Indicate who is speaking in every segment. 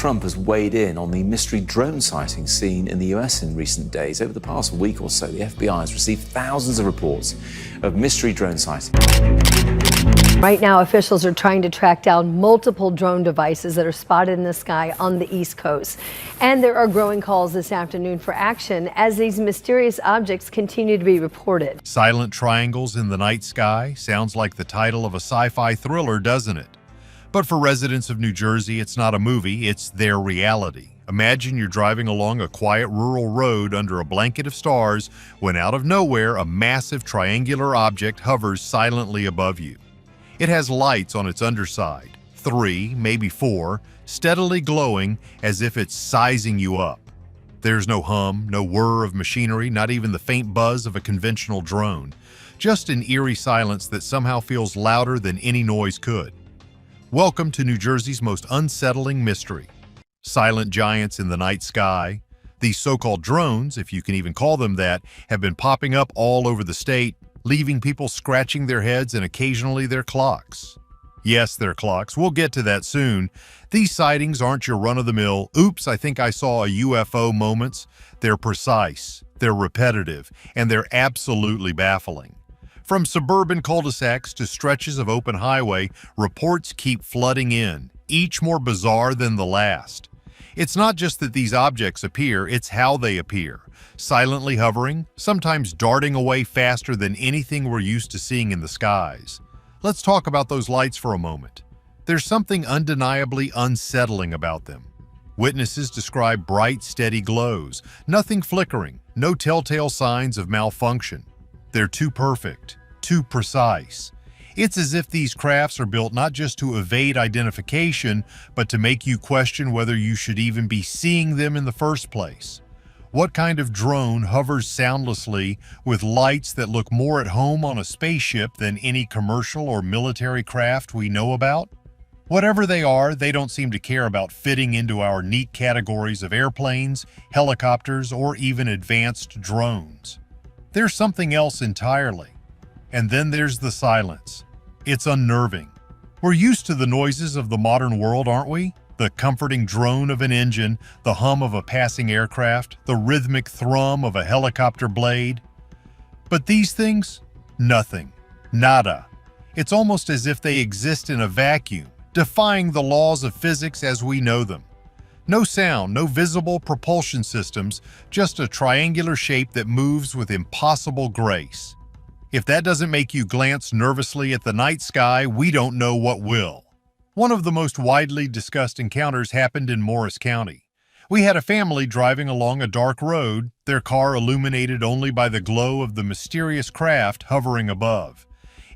Speaker 1: Trump has weighed in on the mystery drone sighting seen in the US in recent days. Over the past week or so, the FBI has received thousands of reports of mystery drone sightings.
Speaker 2: Right now, officials are trying to track down multiple drone devices that are spotted in the sky on the East Coast. And there are growing calls this afternoon for action as these mysterious objects continue to be reported.
Speaker 3: Silent triangles in the night sky sounds like the title of a sci-fi thriller, doesn't it? But for residents of New Jersey, it's not a movie, it's their reality. Imagine you're driving along a quiet rural road under a blanket of stars when out of nowhere a massive triangular object hovers silently above you. It has lights on its underside, 3, maybe 4, steadily glowing as if it's sizing you up. There's no hum, no whir of machinery, not even the faint buzz of a conventional drone. Just an eerie silence that somehow feels louder than any noise could. Welcome to New Jersey's most unsettling mystery. Silent giants in the night sky. These so-called drones, if you can even call them that, have been popping up all over the state, leaving people scratching their heads and occasionally their clocks. Yes, their clocks. We'll get to that soon. These sightings aren't your run-of-the-mill, oops, I think I saw a UFO moments. They're precise, they're repetitive, and they're absolutely baffling. From suburban cul-de-sacs to stretches of open highway, reports keep flooding in, each more bizarre than the last. It's not just that these objects appear, it's how they appear. Silently hovering, sometimes darting away faster than anything we're used to seeing in the skies. Let's talk about those lights for a moment. There's something undeniably unsettling about them. Witnesses describe bright, steady glows, nothing flickering, no telltale signs of malfunction. They're too perfect, too precise. It's as if these crafts are built not just to evade identification, but to make you question whether you should even be seeing them in the first place. What kind of drone hovers soundlessly with lights that look more at home on a spaceship than any commercial or military craft we know about? Whatever they are, they don't seem to care about fitting into our neat categories of airplanes, helicopters, or even advanced drones. There's something else entirely. And then there's the silence. It's unnerving. We're used to the noises of the modern world, aren't we? The comforting drone of an engine, the hum of a passing aircraft, the rhythmic thrum of a helicopter blade. But these things? Nothing. Nada. It's almost as if they exist in a vacuum, defying the laws of physics as we know them. No sound, no visible propulsion systems, just a triangular shape that moves with impossible grace. If that doesn't make you glance nervously at the night sky, we don't know what will. One of the most widely discussed encounters happened in Morris County. We had a family driving along a dark road, their car illuminated only by the glow of the mysterious craft hovering above.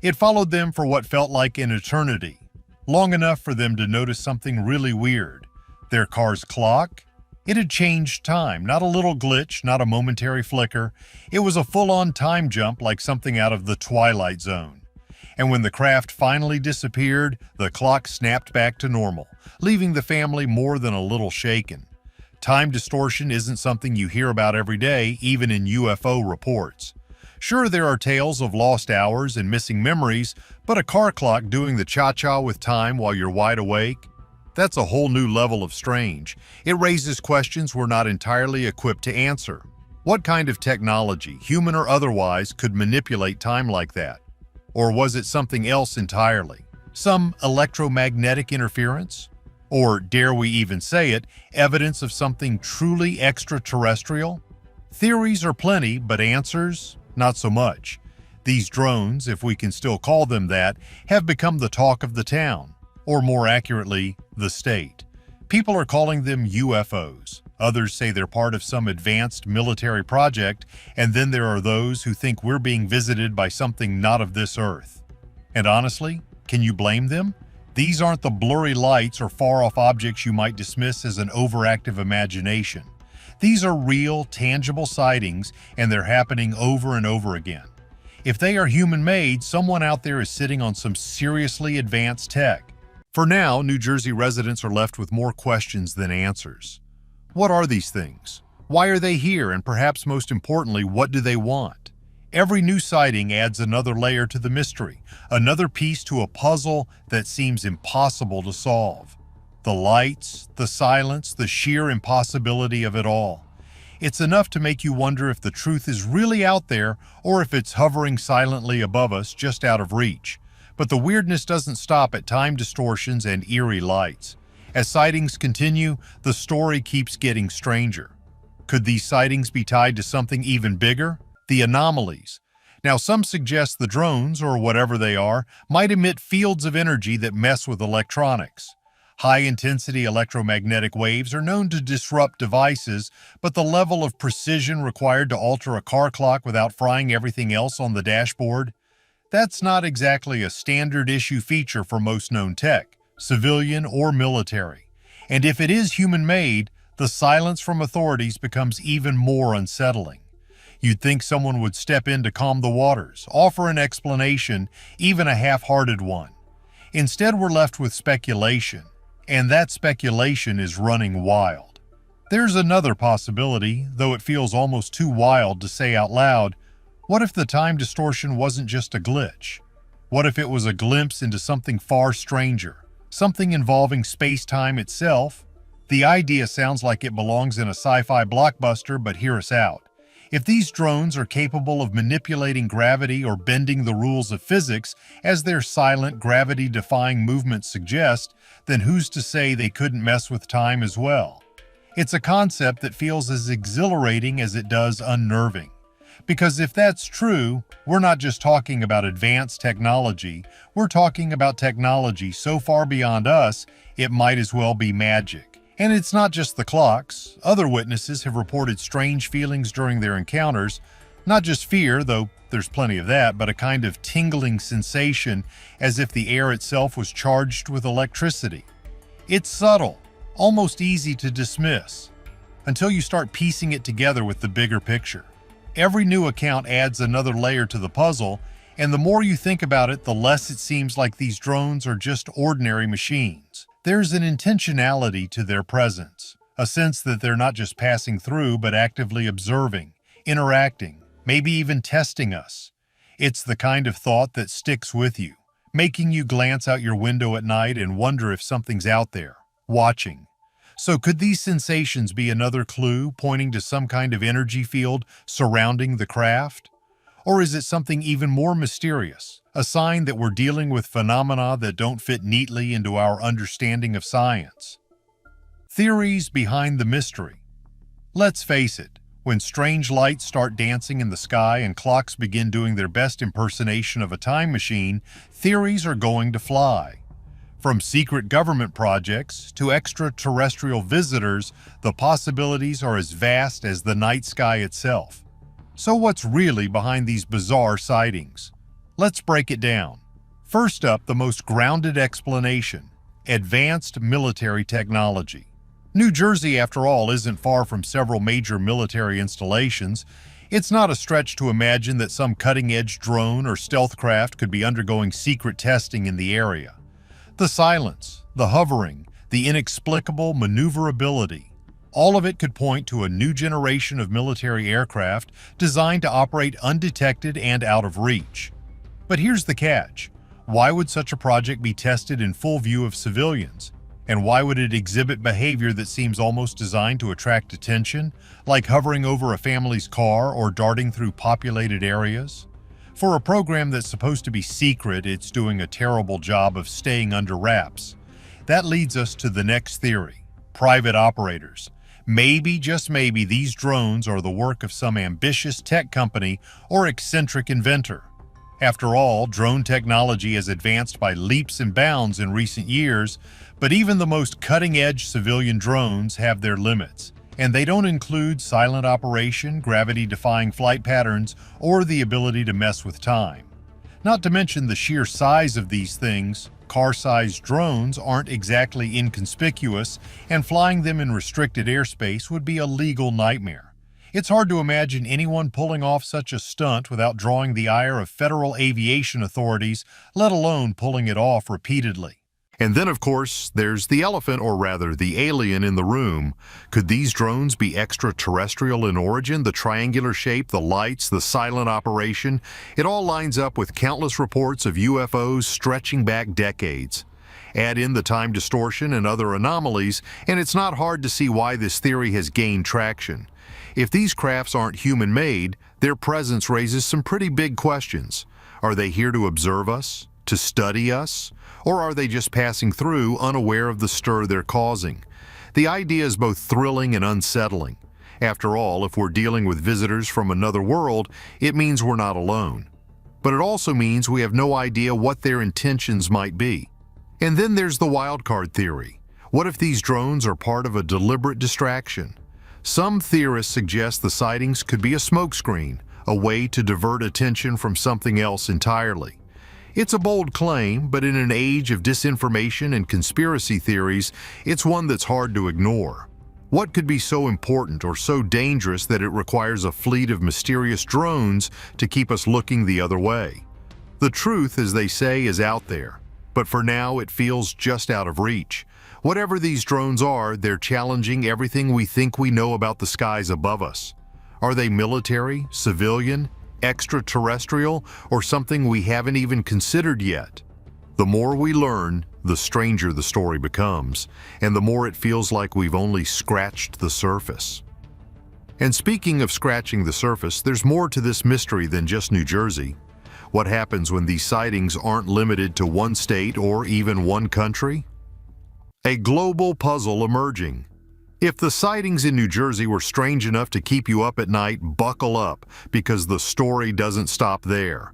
Speaker 3: It followed them for what felt like an eternity, long enough for them to notice something really weird. Their car's clock? It had changed time, not a little glitch, not a momentary flicker. It was a full-on time jump like something out of the Twilight Zone. And when the craft finally disappeared, the clock snapped back to normal, leaving the family more than a little shaken. Time distortion isn't something you hear about every day, even in UFO reports. Sure, there are tales of lost hours and missing memories, but a car clock doing the cha-cha with time while you're wide awake? That's a whole new level of strange. It raises questions we're not entirely equipped to answer. What kind of technology, human or otherwise, could manipulate time like that? Or was it something else entirely? Some electromagnetic interference? Or, dare we even say it, evidence of something truly extraterrestrial? Theories are plenty, but answers? Not so much. These drones, if we can still call them that, have become the talk of the town, or more accurately, the state. People are calling them UFOs. Others say they're part of some advanced military project, and then there are those who think we're being visited by something not of this earth. And honestly, can you blame them? These aren't the blurry lights or far-off objects you might dismiss as an overactive imagination. These are real, tangible sightings, and they're happening over and over again. If they are human-made, someone out there is sitting on some seriously advanced tech. For now, New Jersey residents are left with more questions than answers. What are these things? Why are they here? And perhaps most importantly, what do they want? Every new sighting adds another layer to the mystery, another piece to a puzzle that seems impossible to solve. The lights, the silence, the sheer impossibility of it all. It's enough to make you wonder if the truth is really out there or if it's hovering silently above us, just out of reach. But the weirdness doesn't stop at time distortions and eerie lights. As sightings continue, the story keeps getting stranger. Could these sightings be tied to something even bigger? The anomalies. Now, some suggest the drones, or whatever they are, might emit fields of energy that mess with electronics. High-intensity electromagnetic waves are known to disrupt devices, but the level of precision required to alter a car clock without frying everything else on the dashboard? That's not exactly a standard issue feature for most known tech, civilian or military. And if it is human-made, the silence from authorities becomes even more unsettling. You'd think someone would step in to calm the waters, offer an explanation, even a half-hearted one. Instead, we're left with speculation. And that speculation is running wild. There's another possibility, though it feels almost too wild to say out loud. What if the time distortion wasn't just a glitch? What if it was a glimpse into something far stranger, something involving space-time itself? The idea sounds like it belongs in a sci-fi blockbuster, but hear us out. If these drones are capable of manipulating gravity or bending the rules of physics, as their silent, gravity-defying movements suggest, then who's to say they couldn't mess with time as well? It's a concept that feels as exhilarating as it does unnerving. Because if that's true, we're not just talking about advanced technology, we're talking about technology so far beyond us, it might as well be magic. And it's not just the clocks. Other witnesses have reported strange feelings during their encounters, not just fear, though there's plenty of that, but a kind of tingling sensation as if the air itself was charged with electricity. It's subtle, almost easy to dismiss, until you start piecing it together with the bigger picture. Every new account adds another layer to the puzzle, and the more you think about it, the less it seems like these drones are just ordinary machines. There's an intentionality to their presence, a sense that they're not just passing through but actively observing, interacting, maybe even testing us. It's the kind of thought that sticks with you, making you glance out your window at night and wonder if something's out there, watching. So could these sensations be another clue pointing to some kind of energy field surrounding the craft? Or is it something even more mysterious, a sign that we're dealing with phenomena that don't fit neatly into our understanding of science? Theories behind the mystery. Let's face it, when strange lights start dancing in the sky and clocks begin doing their best impersonation of a time machine, theories are going to fly. From secret government projects to extraterrestrial visitors, the possibilities are as vast as the night sky itself. So what's really behind these bizarre sightings? Let's break it down. First up, the most grounded explanation: advanced military technology. New Jersey, after all, isn't far from several major military installations. It's not a stretch to imagine that some cutting-edge drone or stealth craft could be undergoing secret testing in the area. The silence, the hovering, the inexplicable maneuverability, all of it could point to a new generation of military aircraft designed to operate undetected and out of reach. But here's the catch. Why would such a project be tested in full view of civilians? And why would it exhibit behavior that seems almost designed to attract attention, like hovering over a family's car or darting through populated areas? For a program that's supposed to be secret, it's doing a terrible job of staying under wraps. That leads us to the next theory: private operators. Maybe, just maybe, these drones are the work of some ambitious tech company or eccentric inventor. After all, drone technology has advanced by leaps and bounds in recent years, but even the most cutting-edge civilian drones have their limits, and they don't include silent operation, gravity-defying flight patterns, or the ability to mess with time. Not to mention the sheer size of these things. Car-sized drones aren't exactly inconspicuous, and flying them in restricted airspace would be a legal nightmare. It's hard to imagine anyone pulling off such a stunt without drawing the ire of federal aviation authorities, let alone pulling it off repeatedly. And then, of course, there's the elephant, or rather the alien in the room. Could these drones be extraterrestrial in origin? The triangular shape, the lights, the silent operation, it all lines up with countless reports of UFOs stretching back decades. Add in the time distortion and other anomalies, and it's not hard to see why this theory has gained traction. If these crafts aren't human-made, their presence raises some pretty big questions. Are they here to observe us? To study us? Or are they just passing through, unaware of the stir they're causing? The idea is both thrilling and unsettling. After all, if we're dealing with visitors from another world, it means we're not alone. But it also means we have no idea what their intentions might be. And then there's the wildcard theory. What if these drones are part of a deliberate distraction? Some theorists suggest the sightings could be a smokescreen, a way to divert attention from something else entirely. It's a bold claim, but in an age of disinformation and conspiracy theories, it's one that's hard to ignore. What could be so important or so dangerous that it requires a fleet of mysterious drones to keep us looking the other way? The truth, as they say, is out there, but for now it feels just out of reach. Whatever these drones are, they're challenging everything we think we know about the skies above us. Are they military, civilian, extraterrestrial, or something we haven't even considered yet? The more we learn, the stranger the story becomes, and the more it feels like we've only scratched the surface. And speaking of scratching the surface, there's more to this mystery than just New Jersey. What happens when these sightings aren't limited to one state or even one country? A global puzzle emerging. If the sightings in New Jersey were strange enough to keep you up at night, buckle up, because the story doesn't stop there.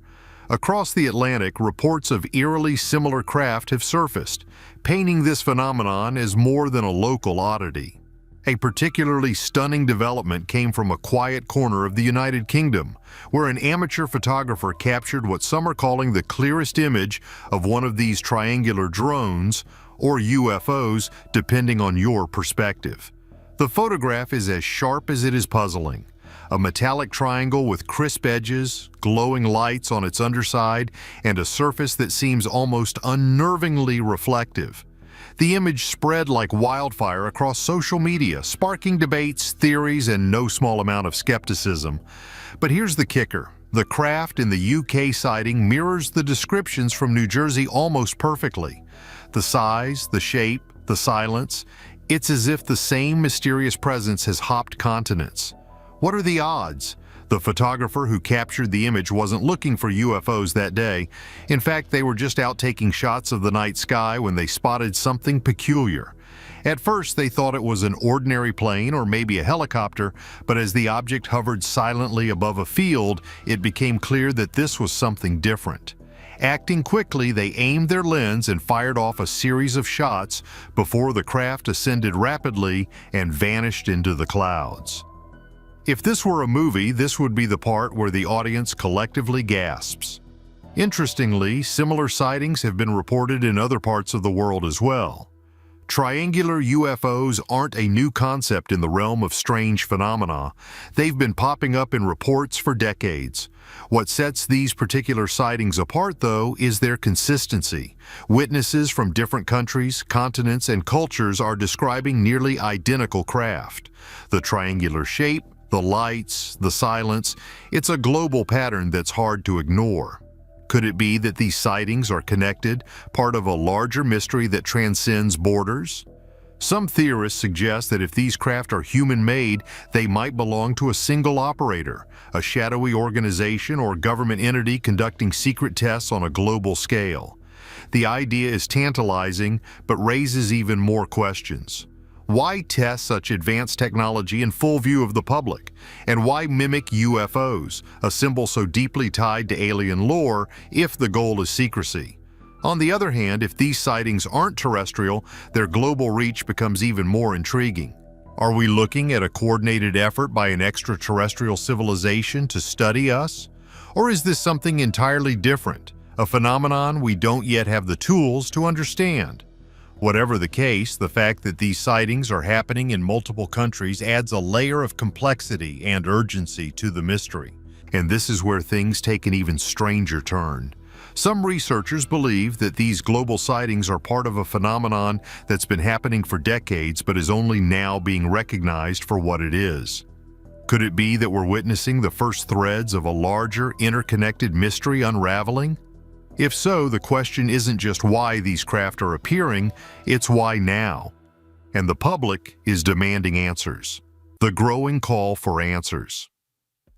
Speaker 3: Across the Atlantic, reports of eerily similar craft have surfaced, painting this phenomenon as more than a local oddity. A particularly stunning development came from a quiet corner of the United Kingdom, where an amateur photographer captured what some are calling the clearest image of one of these triangular drones, or UFOs, depending on your perspective. The photograph is as sharp as it is puzzling. A metallic triangle with crisp edges, glowing lights on its underside, and a surface that seems almost unnervingly reflective. The image spread like wildfire across social media, sparking debates, theories, and no small amount of skepticism. But here's the kicker. The craft in the UK sighting mirrors the descriptions from New Jersey almost perfectly. The size, the shape, the silence, it's as if the same mysterious presence has hopped continents. What are the odds? The photographer who captured the image wasn't looking for UFOs that day. In fact, they were just out taking shots of the night sky when they spotted something peculiar. At first, they thought it was an ordinary plane or maybe a helicopter, but as the object hovered silently above a field, it became clear that this was something different. Acting quickly, they aimed their lens and fired off a series of shots before the craft ascended rapidly and vanished into the clouds. If this were a movie, this would be the part where the audience collectively gasps. Interestingly, similar sightings have been reported in other parts of the world as well. Triangular UFOs aren't a new concept in the realm of strange phenomena. They've been popping up in reports for decades. What sets these particular sightings apart, though, is their consistency. Witnesses from different countries, continents, and cultures are describing nearly identical craft. The triangular shape, the lights, the silence, it's a global pattern that's hard to ignore. Could it be that these sightings are connected, part of a larger mystery that transcends borders? Some theorists suggest that if these craft are human-made, they might belong to a single operator, a shadowy organization or government entity conducting secret tests on a global scale. The idea is tantalizing, but raises even more questions. Why test such advanced technology in full view of the public? And why mimic UFOs, a symbol so deeply tied to alien lore, if the goal is secrecy? On the other hand, if these sightings aren't terrestrial, their global reach becomes even more intriguing. Are we looking at a coordinated effort by an extraterrestrial civilization to study us? Or is this something entirely different, a phenomenon we don't yet have the tools to understand? Whatever the case, the fact that these sightings are happening in multiple countries adds a layer of complexity and urgency to the mystery. And this is where things take an even stranger turn. Some researchers believe that these global sightings are part of a phenomenon that's been happening for decades but is only now being recognized for what it is. Could it be that we're witnessing the first threads of a larger, interconnected mystery unraveling? If so, the question isn't just why these craft are appearing, it's why now. And the public is demanding answers. The growing call for answers.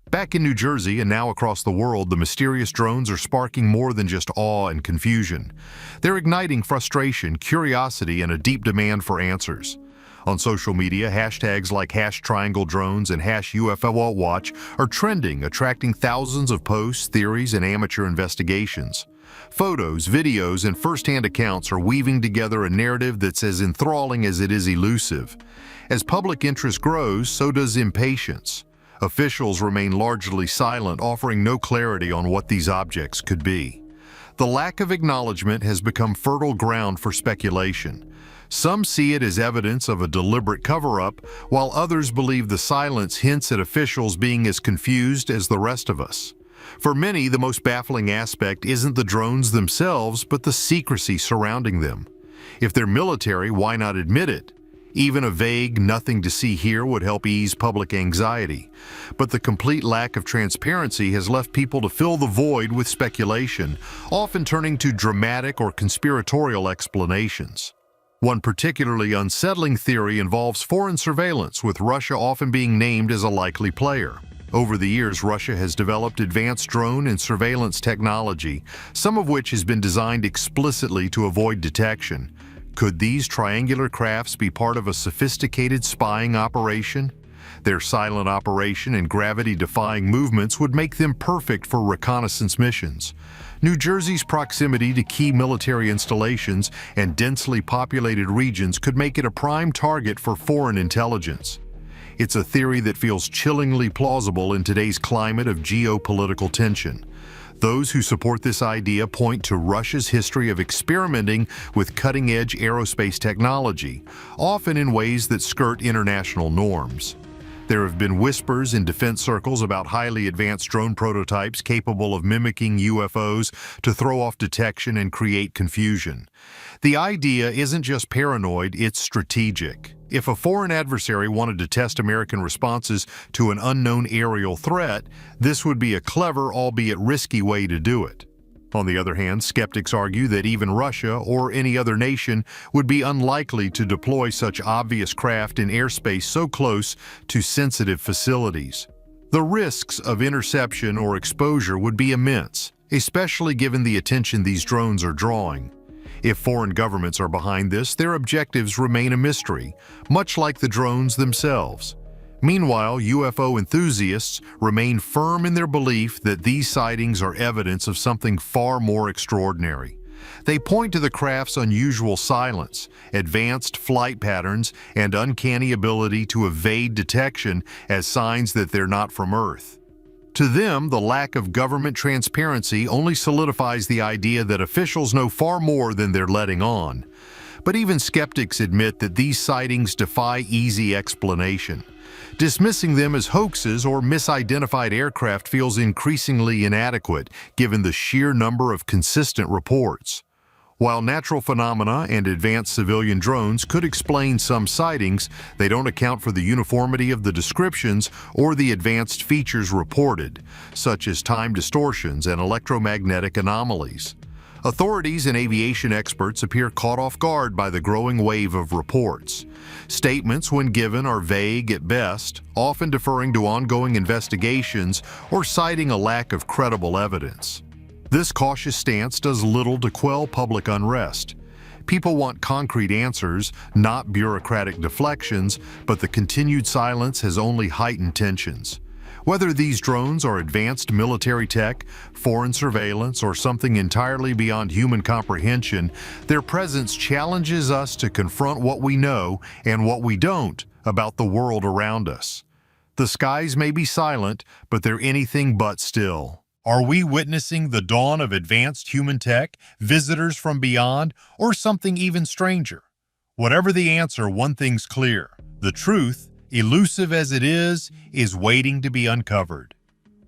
Speaker 3: Back in New Jersey and now across the world, the mysterious drones are sparking more than just awe and confusion. They're igniting frustration, curiosity, and a deep demand for answers. On social media, hashtags like #TriangleDrones and #UFOWatch are trending, attracting thousands of posts, theories, and amateur investigations. Photos, videos, and first-hand accounts are weaving together a narrative that's as enthralling as it is elusive. As public interest grows, so does impatience. Officials remain largely silent, offering no clarity on what these objects could be. The lack of acknowledgement has become fertile ground for speculation. Some see it as evidence of a deliberate cover-up, while others believe the silence hints at officials being as confused as the rest of us. For many, the most baffling aspect isn't the drones themselves, but the secrecy surrounding them. If they're military, why not admit it? Even a vague "nothing to see here" would help ease public anxiety. But the complete lack of transparency has left people to fill the void with speculation, often turning to dramatic or conspiratorial explanations. One particularly unsettling theory involves foreign surveillance, with Russia often being named as a likely player. Over the years, Russia has developed advanced drone and surveillance technology, some of which has been designed explicitly to avoid detection. Could these triangular crafts be part of a sophisticated spying operation? Their silent operation and gravity-defying movements would make them perfect for reconnaissance missions. New Jersey's proximity to key military installations and densely populated regions could make it a prime target for foreign intelligence. It's a theory that feels chillingly plausible in today's climate of geopolitical tension. Those who support this idea point to Russia's history of experimenting with cutting-edge aerospace technology, often in ways that skirt international norms. There have been whispers in defense circles about highly advanced drone prototypes capable of mimicking UFOs to throw off detection and create confusion. The idea isn't just paranoid, it's strategic. If a foreign adversary wanted to test American responses to an unknown aerial threat, this would be a clever, albeit risky way to do it. On the other hand, skeptics argue that even Russia or any other nation would be unlikely to deploy such obvious craft in airspace so close to sensitive facilities. The risks of interception or exposure would be immense, especially given the attention these drones are drawing. If foreign governments are behind this, their objectives remain a mystery, much like the drones themselves. Meanwhile, UFO enthusiasts remain firm in their belief that these sightings are evidence of something far more extraordinary. They point to the craft's unusual silence, advanced flight patterns, and uncanny ability to evade detection as signs that they're not from Earth. To them, the lack of government transparency only solidifies the idea that officials know far more than they're letting on. But even skeptics admit that these sightings defy easy explanation. Dismissing them as hoaxes or misidentified aircraft feels increasingly inadequate, given the sheer number of consistent reports. While natural phenomena and advanced civilian drones could explain some sightings, they don't account for the uniformity of the descriptions or the advanced features reported, such as time distortions and electromagnetic anomalies. Authorities and aviation experts appear caught off guard by the growing wave of reports. Statements, when given, are vague at best, often deferring to ongoing investigations or citing a lack of credible evidence. This cautious stance does little to quell public unrest. People want concrete answers, not bureaucratic deflections, but the continued silence has only heightened tensions. Whether these drones are advanced military tech, foreign surveillance, or something entirely beyond human comprehension, their presence challenges us to confront what we know and what we don't about the world around us. The skies may be silent, but they're anything but still. Are we witnessing the dawn of advanced human tech, visitors from beyond, or something even stranger? Whatever the answer, one thing's clear. The truth, elusive as it is waiting to be uncovered.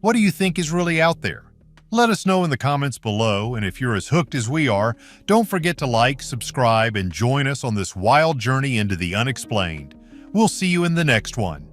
Speaker 3: What do you think is really out there? Let us know in the comments below, and if you're as hooked as we are, don't forget to like, subscribe, and join us on this wild journey into the unexplained. We'll see you in the next one.